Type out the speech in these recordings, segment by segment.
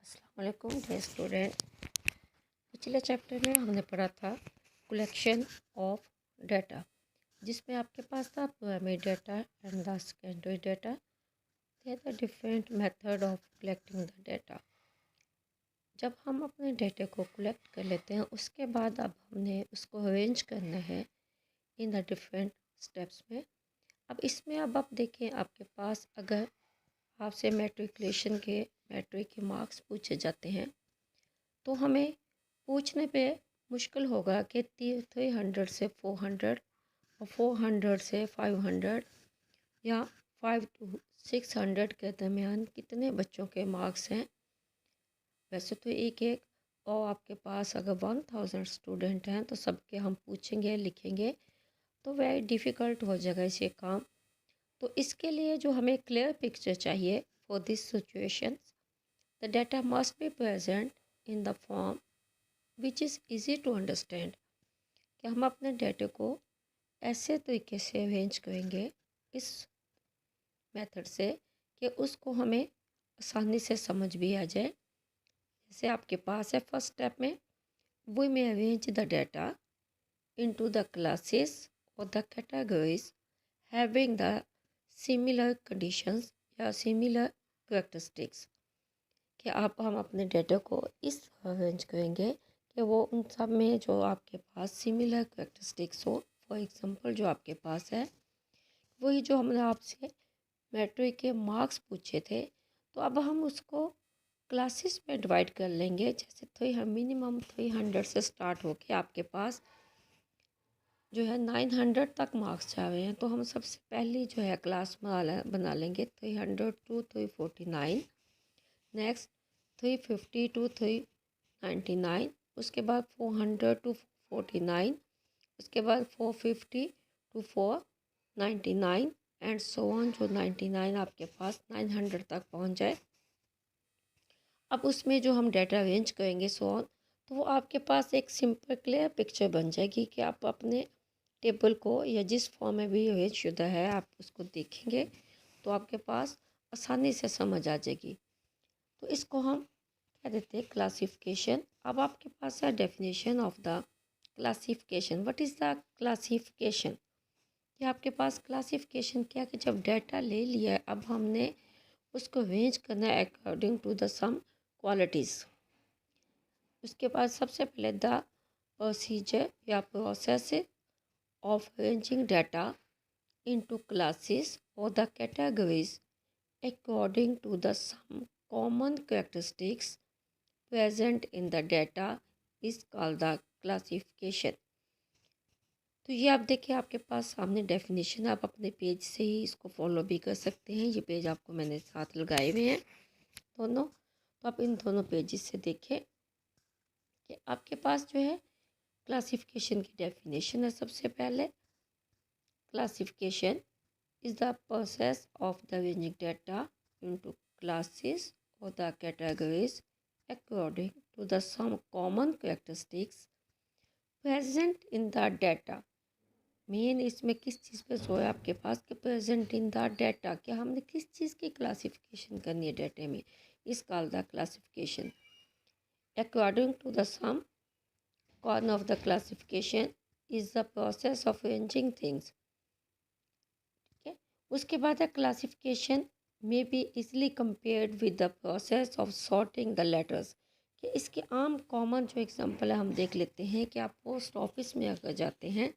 अस्सलाम वालेकुम dear student. पिछले चैप्टर में हमने पढ़ा था कलेक्शन ऑफ डाटा, जिसमें आपके पास था primary data and the secondary data. They are the different method of collecting the data. जब हम अपने डाटा को कलेक्ट कर लेते हैं उसके बाद अब हमने उसको अरेंज करना है इन द डिफरेंट स्टेप्स में। अब इसमें अब आप देखें, आपके पास अगर आपसे मैट्रिक के मार्क्स पूछे जाते हैं तो हमें पूछने पे मुश्किल होगा कि 300 से 400 और 400 से 500 या 5 to 600 के दरमियान कितने बच्चों के मार्क्स हैं। वैसे तो एक और आपके पास अगर 1000 स्टूडेंट हैं तो सबके हम पूछेंगे लिखेंगे तो वेरी डिफ़िकल्ट हो जाएगा इसे काम। तो इसके लिए जो हमें क्लियर पिक्चर चाहिए for this situation, the data must be present in the form which is easy to understand. कि हम अपने डाटा को ऐसे तरीके से अरेंज करेंगे इस मेथड से कि उसको हमें आसानी से समझ भी आ जाए। जैसे आपके पास है फर्स्ट स्टेप में, वी में arrange the data into the classes और the categories having the similar conditions या सिमिलर कैरेक्टरिस्टिक्स। कि आप हम अपने डाटा को इस अरेंज करेंगे कि वो उन सब में जो आपके पास सिमिलर कैरेक्टरिस्टिक्स हो। फॉर एग्जांपल जो आपके पास है वही जो हमने आपसे मैट्रिक के मार्क्स पूछे थे, तो अब हम उसको क्लासेस में डिवाइड कर लेंगे। जैसे मिनिमम 300 से स्टार्ट होके आपके पास जो है 900 तक मार्क्स चाह रहे हैं, तो हम सबसे पहली जो है क्लास बना लेंगे 300 टू 349, नेक्स्ट 350 टू 399, उसके बाद 400 टू 49, उसके बाद 450 टू 499 एंड सो ऑन, जो 99 आपके पास 900 तक पहुंच जाए। अब उसमें जो हम डाटा अरेंज करेंगे सो ऑन, तो वो आपके पास एक सिंपल क्लियर पिक्चर बन जाएगी कि आप अपने टेबल को या जिस फॉर्म में भी अरेंज शुदा है आप उसको देखेंगे तो आपके पास आसानी से समझ आ जाएगी। तो इसको हम क्या देते हैं, क्लासिफिकेशन। अब आपके पास है definition of the classification. What is the classification? कि आपके पास क्लासिफिकेशन क्या, कि जब डाटा ले लिया अब हमने उसको अरेंज करना है according to the some qualities. उसके बाद सबसे पहले द प्रोसीजर या process of arranging data into classes और the categories according to the some common characteristics present in the data is called the classification. तो ये आप देखिए आपके पास सामने डेफिनेशन, आप अपने पेज से ही इसको फॉलो भी कर सकते हैं। ये पेज आपको मैंने साथ लगाए हुए हैं दोनों, तो आप इन दोनों पेजेस से देखें कि आपके पास जो है क्लासिफिकेशन की डेफिनेशन है। सबसे पहले classification is the process of the arranging data into classes or the categories according to the some common characteristics present in the data। Main इसमें किस चीज़ पे सो है आपके पास कि प्रेजेंट इन द डाटा, कि हमने किस चीज़ की क्लासिफिकेशन करनी है डाटा में, is call the classification according to the some corn of the classification is the process of arranging things. उसके बाद है क्लासिफिकेशन में be easily compared with the process of sorting the letters. कि इसके आम कॉमन जो example है हम देख लेते हैं कि आप पोस्ट ऑफिस में अगर जाते हैं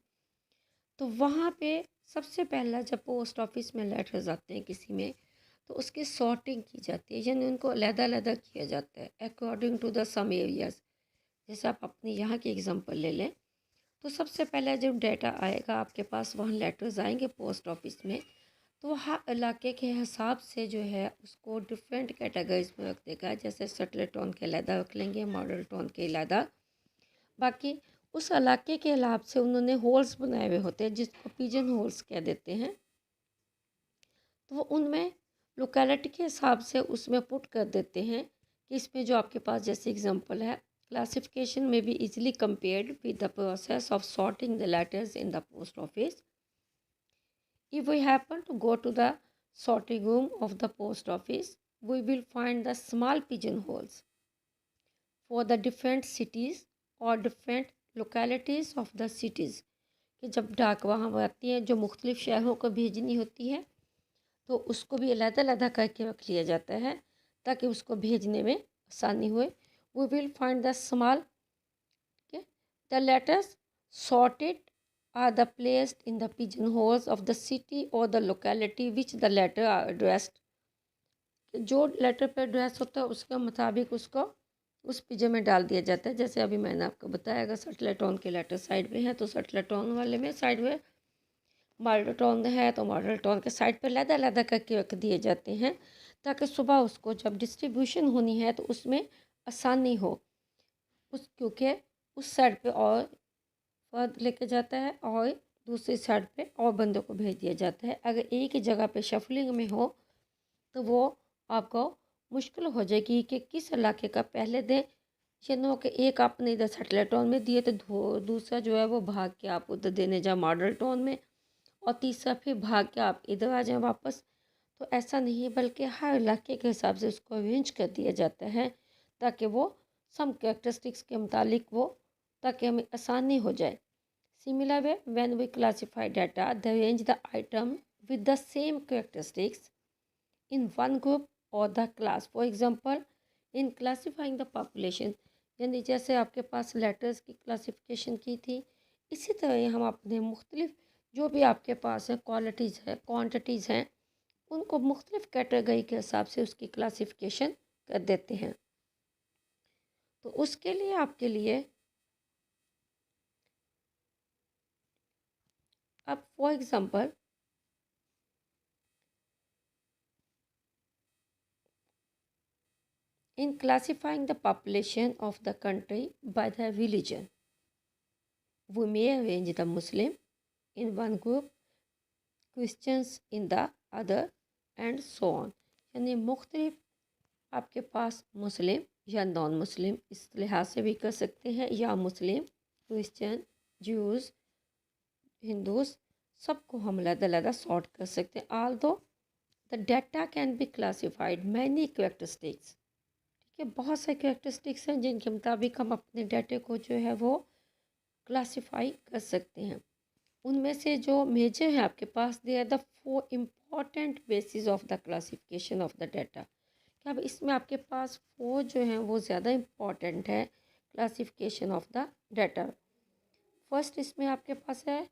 तो वहाँ पे सबसे पहला जब पोस्ट ऑफिस में लेटर्स आते हैं किसी में, तो उसकी सॉर्टिंग की जाती है, यानी उनको अलग-अलग किया जाता है according to the some areas. जैसे आप अपने यहाँ की एग्जांपल ले लें, तो सबसे पहले जब डाटा आएगा आपके पास, वहाँ लेटर्स आएंगे पोस्ट ऑफिस में, तो हर इलाके के हिसाब से जो है उसको डिफरेंट कैटेगरीज में रख देगा। जैसे सटल टोन के अलहदा रख लेंगे, मॉडल टोन के अलहदा, बाकी उस इलाके के हिसाब से उन्होंने होल्स बनाए हुए होते हैं जिसको पिजन होल्स कह देते हैं। तो वो उनमें लोकेलिटी के हिसाब से उसमें पुट कर देते हैं कि इसमें जो आपके पास जैसे एग्जांपल है, क्लासिफिकेशन में be easily compared with the process of sorting the letters in the post office. If we happen to go to the sorting room of the post office, we will find the small pigeonholes. For the different cities और different localities of the cities, कि जब डाक वहाँ आती है जो मुख्तलिफ़ शहरों को भेजनी होती है तो उसको भी अलग-अलग करके रख लिया जाता है ताकि उसको भेजने में आसानी हुए। We will find the small, the letters sorted are the placed in the pigeonholes of the city or the locality which the letter are addressed। जो लेटर पर एड्रेस होता है उसके मुताबिक उसको उस पिजन में डाल दिया जाता है। जैसे अभी मैंने आपको बताया, अगर सटलर टोन के लेटर साइड में है तो सटलर टोन वाले में साइड में, मॉडल टोन है तो मॉडल टोन के साइड पर लदा करके रख दिए जाते हैं ताकि सुबह उसको जब डिस्ट्रीब्यूशन होनी है तो उसमें आसानी हो। क्योंकि उस साइड पे और फर्द लेके जाता है और दूसरी साइड पे और बंदों को भेज दिया जाता है। अगर एक ही जगह पे शफलिंग में हो तो वो आपको मुश्किल हो जाएगी कि किस इलाके का पहले दें। नो कि एक आपने इधर सटलर टोन में दिए तो दूसरा जो है वो भाग के आप उधर देने जाए मॉडल टोन में, और तीसरा फिर भाग के आप इधर आ जाएं वापस। तो ऐसा नहीं, बल्कि हर इलाके के हिसाब से उसको अरेंज कर दिया जाता है ताकि वो सम कैरेक्टरिस्टिक्स के मुतालिक वो, ताकि हमें आसानी हो जाए। Similar way, when we classify data, they arrange the item with the same characteristics in one group or the class. For example, in classifying the population, यानी जैसे आपके पास लेटर्स की क्लासिफिकेशन की थी, इसी तरह हम अपने मुख्तलिफ जो भी आपके पास है क्वालिटीज़ है क्वांटिटीज़ हैं, उनको मुख्तलिफ कैटेगरी के हिसाब से उसकी क्लासिफिकेशन कर देते हैं। तो उसके लिए आपके लिए अब for example in classifying the population of the country by the religion, we may arrange the Muslim in one group, Christians in the other, and so on। यानी मुख्तलिफ आपके पास मुस्लिम या नॉन मुस्लिम इस लिहाज से भी कर सकते हैं, या मुस्लिम, क्रिश्चियन, ज्यूज़, हिंदूज, सबको हम अलग-अलग सॉर्ट कर सकते हैं। Although the data can be classified many characteristics, कि बहुत से कैरेक्टरिस्टिक्स हैं जिनके मुताबिक हम अपने डाटे को जो है वो क्लासिफाई कर सकते हैं। उनमें से जो मेजर है आपके पास, they are the 4 important basis of the classification of the data. कि अब इसमें आपके पास 4 जो हैं वो ज़्यादा इम्पॉर्टेंट है classification of the data. First इसमें आपके पास है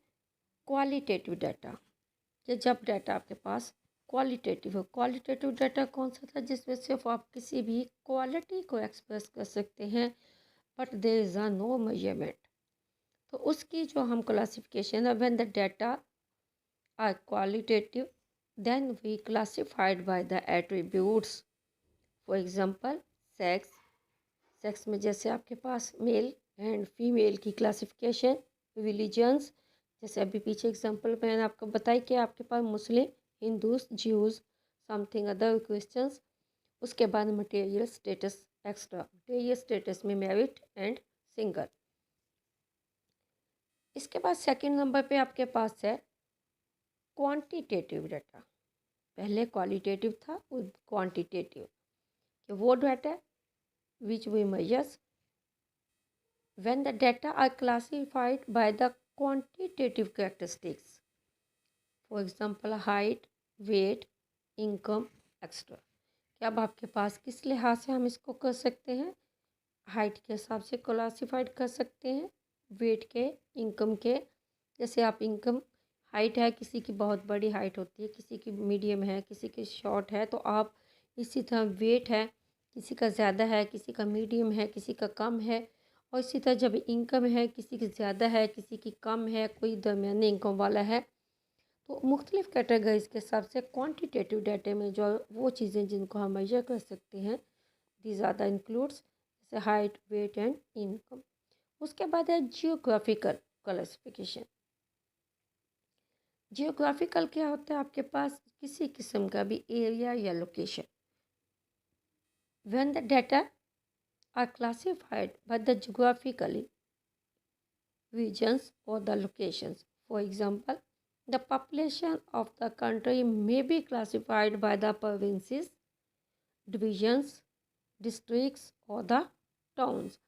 क्वालिटेटिव डाटा, कि जब डाटा आपके पास क्वालिटेटिव हो। क्वालिटेटिव डाटा कौन सा था, जिसमें सिर्फ आप किसी भी क्वालिटी को एक्सप्रेस कर सकते हैं but there is a no measurement. तो उसकी जो हम क्लासिफिकेशन है, when the data are qualitative then we classified by the attributes. For example sex, sex में जैसे आपके पास मेल एंड फीमेल की क्लासिफिकेशन। रिलीजन्स, जैसे अभी पीछे एग्जांपल मैंने आपको बताई कि आपके पास Muslim, Hindus, Jews, something other, Christians. उसके बाद material status extra, material status में मैरिड एंड सिंगल। इसके बाद सेकंड नंबर पे आपके पास है क्वांटिटेटिव डाटा। पहले क्वालिटेटिव था, वो क्वांटिटेटिव, कि वो data which we measures when the data are classified by the quantitative characteristics, for example height, weight, income, etc। कि अब आपके पास किस लिहाज से हम इसको कर सकते हैं, हाइट के हिसाब से क्लासिफाइड कर सकते हैं, वेट के, इनकम के। जैसे आप इनकम, हाइट है, किसी की बहुत बड़ी हाइट होती है, किसी की मीडियम है, किसी की शॉर्ट है, तो आप इसी तरह वेट है, किसी का ज़्यादा है, किसी का मीडियम है, किसी का कम है। और इसी तरह जब इनकम है, किसी की ज़्यादा है, किसी की कम है, कोई दरमियानी इनकम वाला है, तो मुख्तलिफ़ कैटेगरीज के हिसाब से क्वांटिटेटिव डाटे में जो वो चीज़ें जिनको हम मेजर कर सकते हैं, दी ज़्यादा इंक्लूड्स, जैसे हाइट, वेट एंड इनकम। उसके बाद है जियोग्राफिकल क्लासिफिकेशन। जियोग्राफिकल क्या होता है, आपके पास किसी किस्म का भी एरिया या location. When the data are classified by the geographically regions or the locations. For example, the population of the country may be classified by the provinces, divisions, districts or the towns.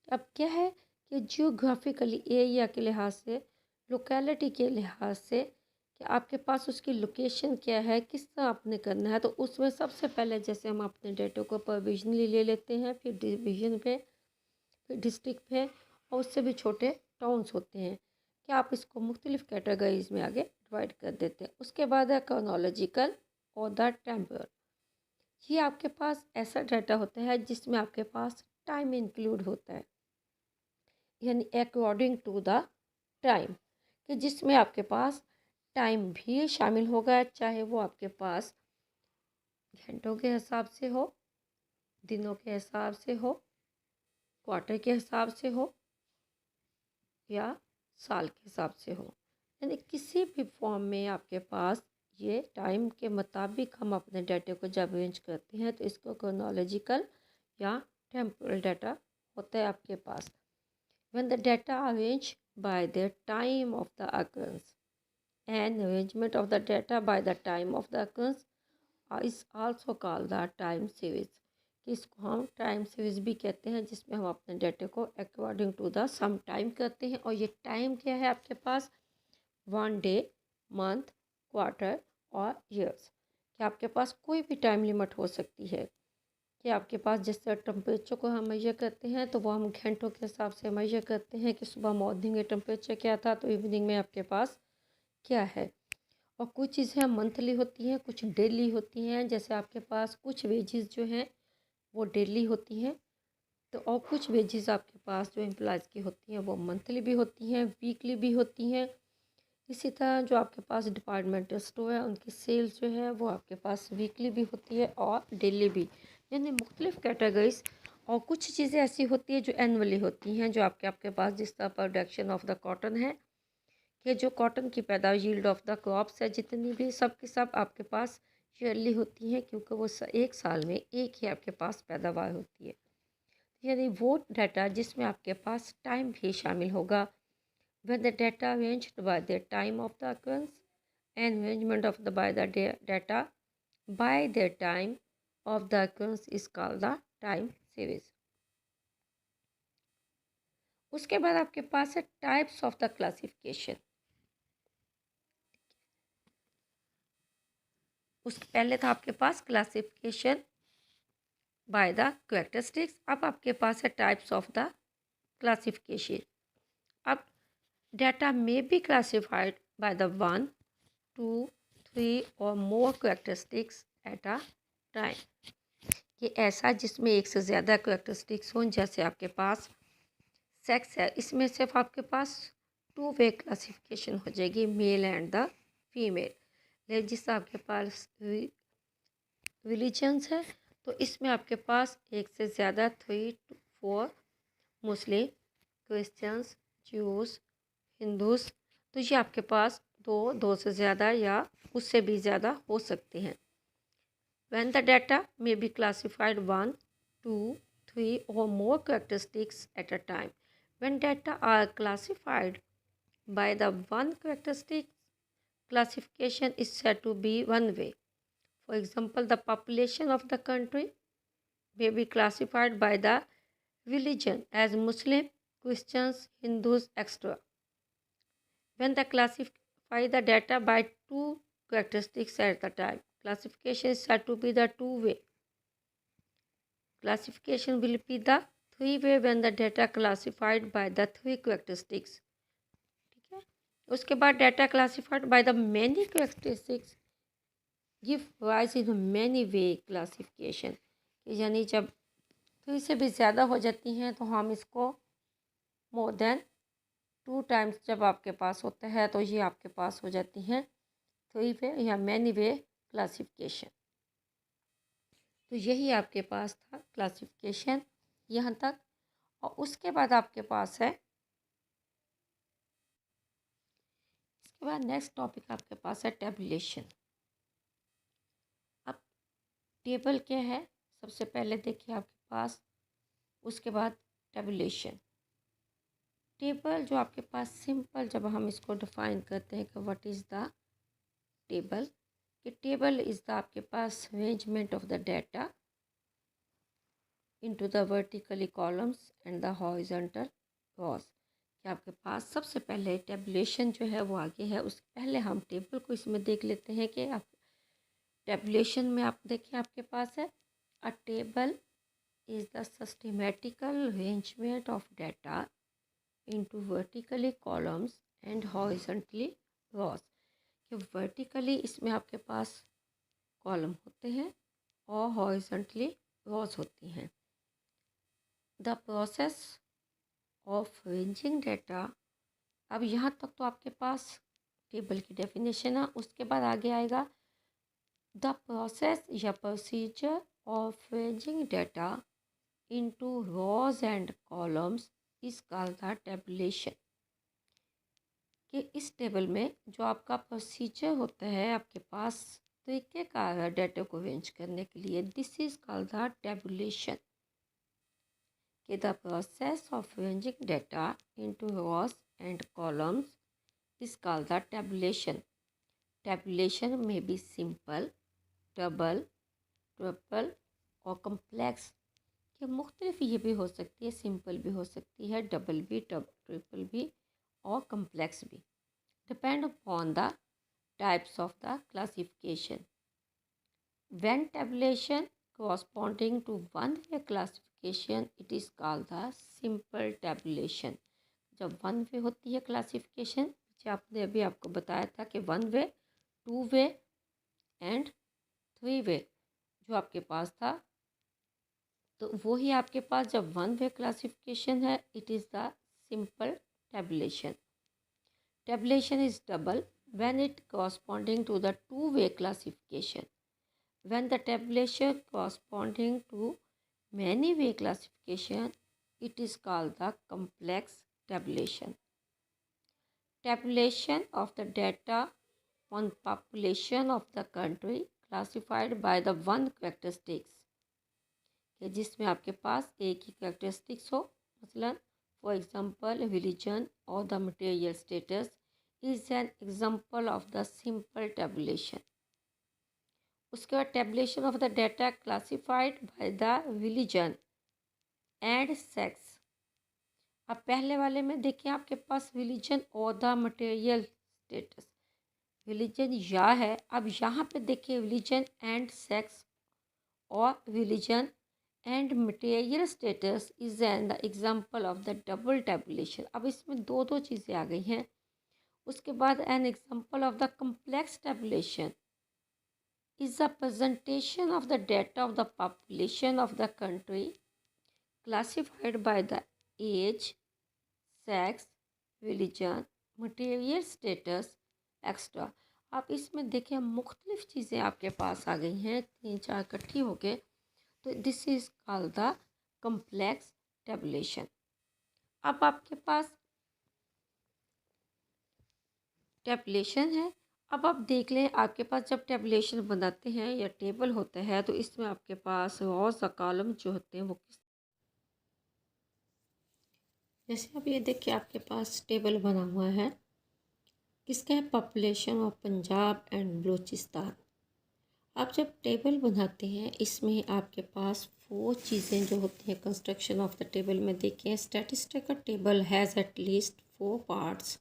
अब क्या है कि geographically area के लिहाज से, locality के लिहाज से, कि आपके पास उसकी लोकेशन क्या है, किस तरह आपने करना है। तो उसमें सबसे पहले जैसे हम अपने डेटा को प्रोविजनली ले लेते हैं, फिर डिवीजन पे, फिर डिस्ट्रिक्ट पे, और उससे भी छोटे टाउन्स होते हैं कि आप इसको मुख्तलिफ कैटेगरीज में आगे डिवाइड कर देते हैं। उसके बाद है क्रोनोलॉजिकल और द टेम्पोरल। ये आपके पास ऐसा डाटा होता है जिसमें आपके पास टाइम इंक्लूड होता है, यानी अकॉर्डिंग टू द टाइम, कि जिसमें आपके पास टाइम भी शामिल होगा, चाहे वो आपके पास घंटों के हिसाब से हो, दिनों के हिसाब से हो, क्वार्टर के हिसाब से हो, या साल के हिसाब से हो। यानी किसी भी फॉर्म में आपके पास ये टाइम के मुताबिक हम अपने डाटे को जब अरेंज करते हैं तो इसको क्रोनोलॉजिकल या टेम्पोरल डाटा होता है आपके पास। When the data arranged by the time of the occurrence, and arrangement of the data by the time of the occurrence is also called the time series, कि इसको हम टाइम सीरीज भी कहते हैं, जिसमें हम अपने डाटे को according to the some time करते हैं। और ये टाइम क्या है आपके पास, 1 डे, मंथ, क्वार्टर और ईयर्स, कि आपके पास कोई भी टाइम लिमिट हो सकती है। कि आपके पास जैसे टेम्परेचर को हम मेजर करते हैं तो वो हम घंटों के हिसाब से मेजर करते हैं कि सुबह मॉर्निंग में टेम्परेचर क्या था तो इवनिंग में आपके पास क्या है। और कुछ चीज़ें मंथली होती हैं, कुछ डेली होती हैं। जैसे आपके पास कुछ वेजेस जो हैं वो डेली होती हैं, तो और कुछ वेजेस आपके पास जो एम्प्लॉयज़ की होती हैं वो मंथली भी होती हैं, वीकली भी होती हैं। इसी तरह जो आपके पास डिपार्टमेंटल स्टोर है उनकी सेल्स जो है वो आपके पास वीकली भी होती है और डेली भी, यानी मुख्तलिफ कैटेगरीज। और कुछ चीज़ें ऐसी होती है जो एनुअली होती हैं, जो आपके पास जिस तरह प्रोडक्शन ऑफ द कॉटन है, कि जो कॉटन की पैदावार, यील्ड ऑफ द क्रॉप्स है, जितनी भी सब की सब आपके पास ईयरली होती हैं, क्योंकि वो एक साल में एक ही आपके पास पैदावार होती है। यानी वो डाटा जिसमें आपके पास टाइम भी शामिल होगा। When the data arranged by the time of the occurrence and arrangement of the by the data by the time of the occurrence is called the time series. उसके बाद आपके पास है टाइप्स ऑफ द क्लासिफिकेशन। उसके पहले था आपके पास classification by the characteristics, अब आपके पास है टाइप्स ऑफ द क्लासिफिकेशन। अब data may be classified by the 1, 2, 3 or more characteristics at a time। ये ऐसा जिसमें एक से ज़्यादा करेक्टरिस्टिक्स हों। जैसे आपके पास सेक्स है, इसमें सिर्फ आपके पास 2 वे क्लासिफिकेशन हो जाएगी, मेल एंड द फीमेल। जिस आपके पास रिलीजन्स है तो इसमें आपके पास एक से ज़्यादा 3 to 4, Muslim, Christians, juice, Hindus. तो ये आपके पास दो से ज़्यादा या उससे भी ज़्यादा हो सकते हैं। When the data may be classified 1, 2, 3 or more characteristics at a time. When data are classified by the one characteristic, classification is said to be one way. For example, the population of the country may be classified by the religion as Muslim, Christians, Hindus, etc. When they classify the data by two characteristics at the time, classification is said to be the two-way. Classification will be the three-way when the data classified by the three characteristics. ठीक है। उसके बाद data classified by the many characteristics give rise in many way classification। यानी जब 3 से भी ज़्यादा हो जाती हैं तो हम इसको more than 2 times जब आपके पास होता है तो ये आपके पास हो जाती हैं 3 वे या मैनी वे क्लासिफिकेशन। तो यही आपके पास था क्लासिफिकेशन यहाँ तक। और उसके बाद आपके पास है, इसके बाद नेक्स्ट टॉपिक आपके पास है टेबुलेशन। अब टेबल क्या है सबसे पहले देखिए आपके पास, उसके बाद टेबुलेशन। टेबल जो आपके पास सिंपल, जब हम इसको डिफाइन करते हैं कि व्हाट इज़ द टेबल, कि टेबल इज़ द आपके पास arrangement of the data into the vertically columns and the horizontal rows। कि आपके पास सबसे पहले टेबुलेशन जो है वो आगे है, उससे पहले हम टेबल को इसमें देख लेते हैं कि आप टेबुलेशन में आप देखिए आपके पास है a table is the systematical arrangement of data into vertically columns and horizontally rows. कि वर्टिकली इसमें आपके पास कॉलम होते हैं और हॉरिजॉन्टली रॉस होती हैं। The process of arranging data, अब यहाँ तक तो आपके पास टेबल की डेफिनेशन है। उसके बाद आगे आएगा द प्रोसेस या procedure of arranging data into rows and columns is called the tabulation. कि इस टेबल में जो आपका प्रोसीजर होता है आपके पास तरीके का है डाटा को अरेंज करने के लिए, this is called the tabulation. कि the process of arranging data into rows and columns is called the tabulation. Tabulation may be simple, double, triple और कम्प्लेक्स। कि मुख्तलिफ ये भी हो सकती है, सिंपल भी हो सकती है, डबल भी, ट्रिपल भी और कम्प्लेक्स भी, depend upon the types of the classification. When tabulation corresponding to one way classification it is called the simple tabulation। जब वन वे होती है क्लासिफिकेशन, आपने अभी आपको बताया था कि one way, two way and three way जो आपके पास था, तो वो ही आपके पास जब वन वे क्लासिफिकेशन है it is the simple tabulation. Tabulation is double when it corresponding to the two way classification। When the tabulation corresponding to many way classification it is called the complex tabulation। Tabulation of the data on population of the country classified by the one characteristics। कि जिसमें आपके पास एक ही characteristics हो, मसलन for example religion or the material status is an example of the simple tabulation। उसके बाद tabulation of the data classified by the religion and sex. अब पहले वाले में देखिए आपके पास रिलीजन और द मटेरियल स्टेटस, रिलीजन या है, अब यहाँ पे देखिए रिलीजन एंड सेक्स और religion and material status is an the example of the double tabulation. अब इसमें दो दो चीज़ें आ गई हैं। उसके बाद an example of the complex tabulation is the presentation of the data of the population of the country classified by the age, sex, religion, material status, extra. आप इसमें देखिए मुख्तलिफ चीज़ें आपके पास आ गई हैं, तीन चार इकट्ठी हो गए, तो this is called the complex tabulation. अब आपके पास टेबुलेशन है। अब आप देख लें आपके पास जब टेबुलेशन बनाते हैं या टेबल होता है तो इसमें आपके पास रोज और कॉलम जो होते हैं वो किस, जैसे अब ये देखिए आपके पास टेबल बना हुआ है किसका है, population of Punjab and Balochistan. आप जब टेबल बनाते हैं इसमें आपके पास वो चीज़ें जो होती हैं कंस्ट्रक्शन ऑफ द टेबल में देखिए, statistical table has at least 4 parts,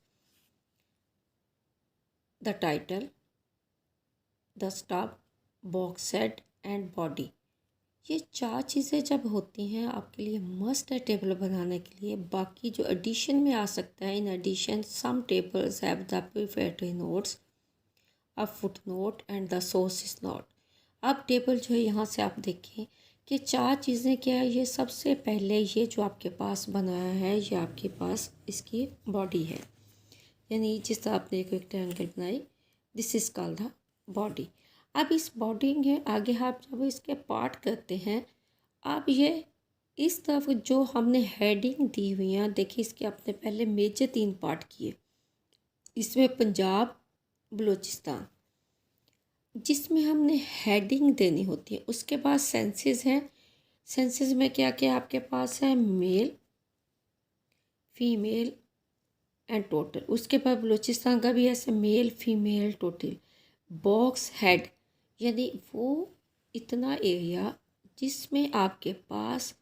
the title, the stop, box head and body. ये 4 चीज़ें जब होती हैं आपके लिए मस्ट है टेबल बनाने के लिए। बाकी जो एडिशन में आ सकता है, in addition some tables have the prefatory notes, a footnote and the source is note. अब टेबल जो है यहाँ से आप देखें कि 4 चीज़ें क्या है। ये सबसे पहले ये जो आपके पास बनाया है ये आपके पास इसकी बॉडी है, यानी जिस तरह आपने एक रेक्टेंगल बनाई, this is called the body. अब इस बॉडी के आगे आप जब इसके पार्ट करते हैं, अब ये इस तरफ जो हमने हेडिंग दी हुई है देखिए, इसके आपने पहले मेजर 3 पार्ट किए, इसमें पंजाब, बलूचिस्तान, जिसमें हमने हेडिंग देनी होती है। उसके बाद सेंसेस हैं, सेंसेस में क्या क्या आपके पास है, मेल, फीमेल एंड टोटल। उसके बाद बलूचिस्तान का भी ऐसे male, female, total. Box head यानी वो इतना एरिया जिसमें आपके पास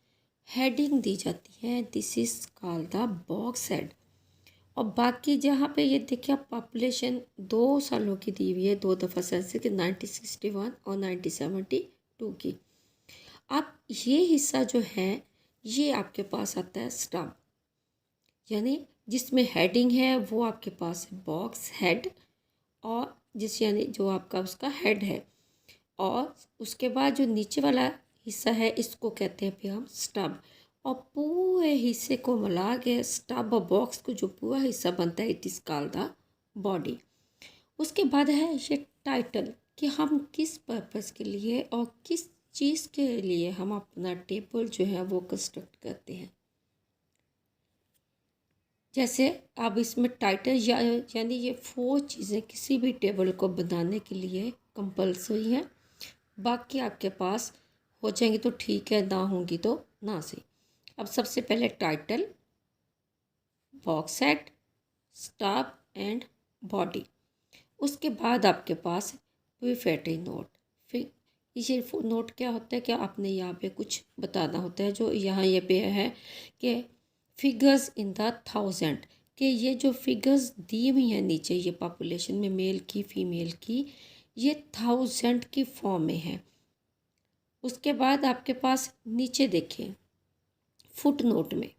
हेडिंग दी जाती है, this is called the box head. और बाकी जहाँ पे ये देखिए आप पॉपुलेशन 2 सालों की दी हुई है, 2 दफ़ा सेंसस की 1961 और 1972 की। अब ये हिस्सा जो है ये आपके पास आता है स्टब, यानी जिसमें हेडिंग है वो आपके पास है बॉक्स हेड, और जिस यानी जो आपका उसका हेड है, और उसके बाद जो नीचे वाला हिस्सा है इसको कहते हैं फिर हम स्टब। और पूरे हिस्से को मिला के स्टब और बॉक्स को जो पूरा हिस्सा बनता है it is called the body. उसके बाद है ये टाइटल कि हम किस पर्पस के लिए और किस चीज़ के लिए हम अपना टेबल जो है वो कंस्ट्रक्ट करते हैं। जैसे अब इसमें टाइटल यानी ये 4 चीज़ें किसी भी टेबल को बनाने के लिए कंपल्सरी हैं। बाकी आपके पास हो जाएंगी तो ठीक है, ना होंगी तो ना सही। अब सबसे पहले title, box head, stub and body. उसके बाद आपके पास प्रीफेटरी नोट। फिर ये नोट क्या होता है कि आपने यहाँ पे कुछ बताना होता है, जो यहाँ ये पे है कि फिगर्स इन द 1000, कि ये जो फिगर्स दी हुई हैं नीचे ये पॉपुलेशन में मेल की फीमेल की, ये 1000 की फॉर्म में है। उसके बाद आपके पास नीचे देखिए फुट नोट में,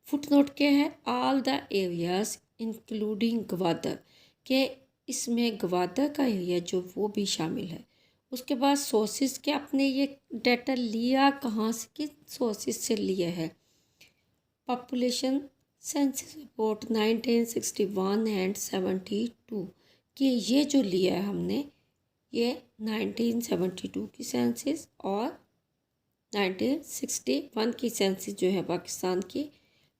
फुट नोट क्या है, all the areas including Gwadar, के इसमें ग्वादर का एरिया जो वो भी शामिल है। उसके बाद सोर्सेज के आपने ये डाटा लिया कहाँ से, किस सोर्सेज से लिया है, पॉपुलेशन सेंसस रिपोर्ट 1961 एंड 72 कि ये जो लिया है हमने ये 1972 की सेंसस और 1961 की सेंसस जो है पाकिस्तान की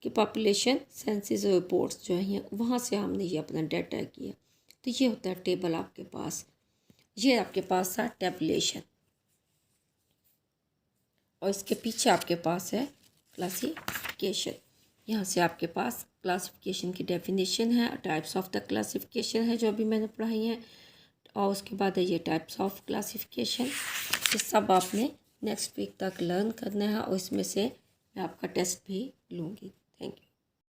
कि पॉपुलेशन सेंसस रिपोर्ट्स जो हैं वहाँ से हमने ये अपना डाटा किया। तो ये होता है टेबल आपके पास, ये आपके पास था टेबुलेशन। और इसके पीछे आपके पास है क्लासिफिकेशन। यहाँ से आपके पास क्लासिफिकेशन की डेफिनेशन है, टाइप्स ऑफ द क्लासिफिकेशन है जो अभी मैंने पढ़ाई है, और उसके बाद है ये टाइप्स ऑफ क्लासिफिकेशन। ये सब आपने नेक्स्ट वीक तक लर्न करना है और इसमें से मैं आपका टेस्ट भी लूँगी।